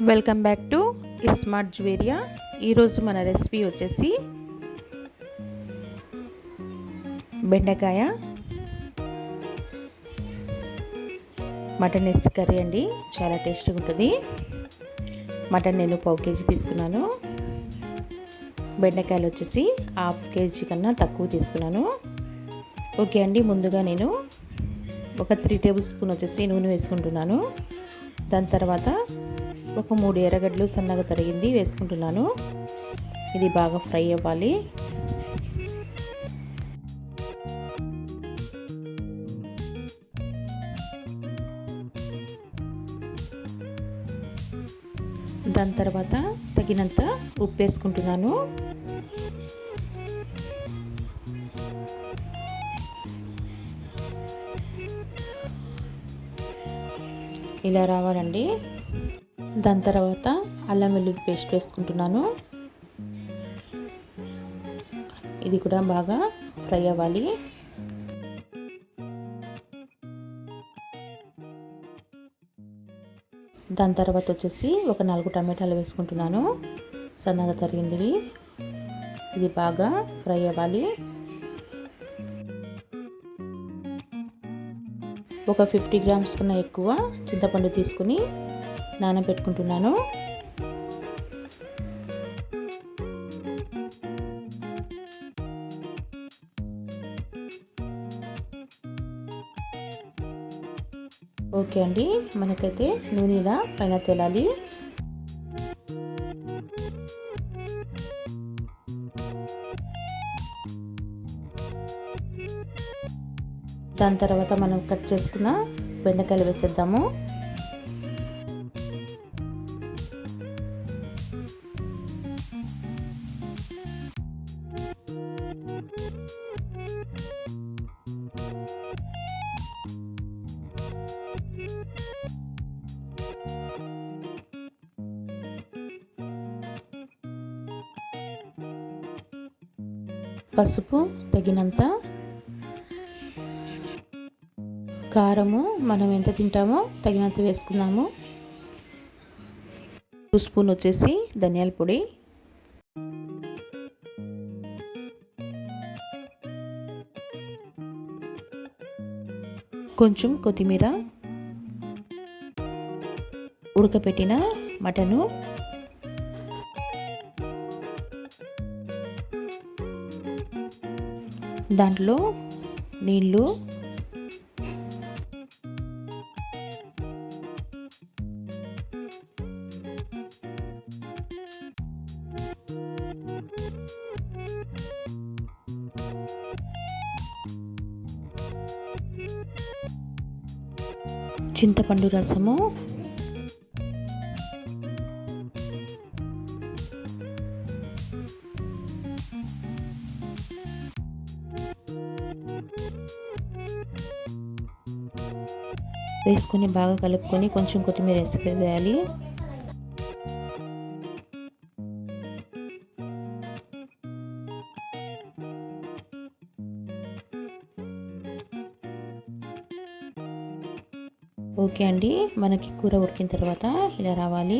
Welcome back to smart Juveria. ఈరోజు మన recipe వచ్చేసి బెండకాయ మటన్ వేసి కర్రీ అండి. చాలా టేస్టీగా ఉంటుంది. మటన్ నేను 1/2 కేజీ తీసుకున్నాను. బెండకాయలు వచ్చేసి 1/2 కేజీ కన్నా తక్కువ తీసుకున్నాను. ఓకే అండి, ముందుగా నేను ఒక 3 టేబుల్ స్పూన్ వచ్చేసి నూనె వేసుకుంటున్నాను. దాని తర్వాత ఒక 3 ఎర్రగడ్డలు సన్నగా తరిగింది వేసుకుంటున్నాను. ఇది బాగా ఫ్రై అవ్వాలి. దాని తర్వాత తగినంత ఉప్పు వేసుకుంటున్నాను. ఇలా రావాలండి. దాని తర్వాత అల్లం వెల్లుల్లి పేస్ట్ వేసుకుంటున్నాను. ఇది కూడా బాగా ఫ్రై అవ్వాలి. దాని తర్వాత వచ్చేసి ఒక 4 టమాటాలు వేసుకుంటున్నాను, సన్నగా తరిగింది. ఇది బాగా ఫ్రై అవ్వాలి. ఒక 50 గ్రామ్స్ కన్నా ఎక్కువ చింతపండు తీసుకుని నానబెట్టుకుంటున్నాను. ఓకే అండి, మనకైతే నూనె ఇలా పైన తేలాలి. దాని తర్వాత మనం కట్ చేసుకున్న బెండకాయలు వేసేద్దాము. పసుపు తగినంత, కారము మనం ఎంత తింటామో తగినంత వేసుకున్నాము. 2 స్పూన్ వచ్చేసి ధనియాల పొడి, కొంచెం కొత్తిమీర, ఉడకపెట్టిన మటను, దాంట్లో నీళ్ళు, చింతపండు రసము, వేసుకొని బాగా కలుపుకొని కొంచెం కొత్తిమీర వేయాలి. ఓకే అండి, మనకి కూర ఉడికిన తర్వాత ఇలా రావాలి.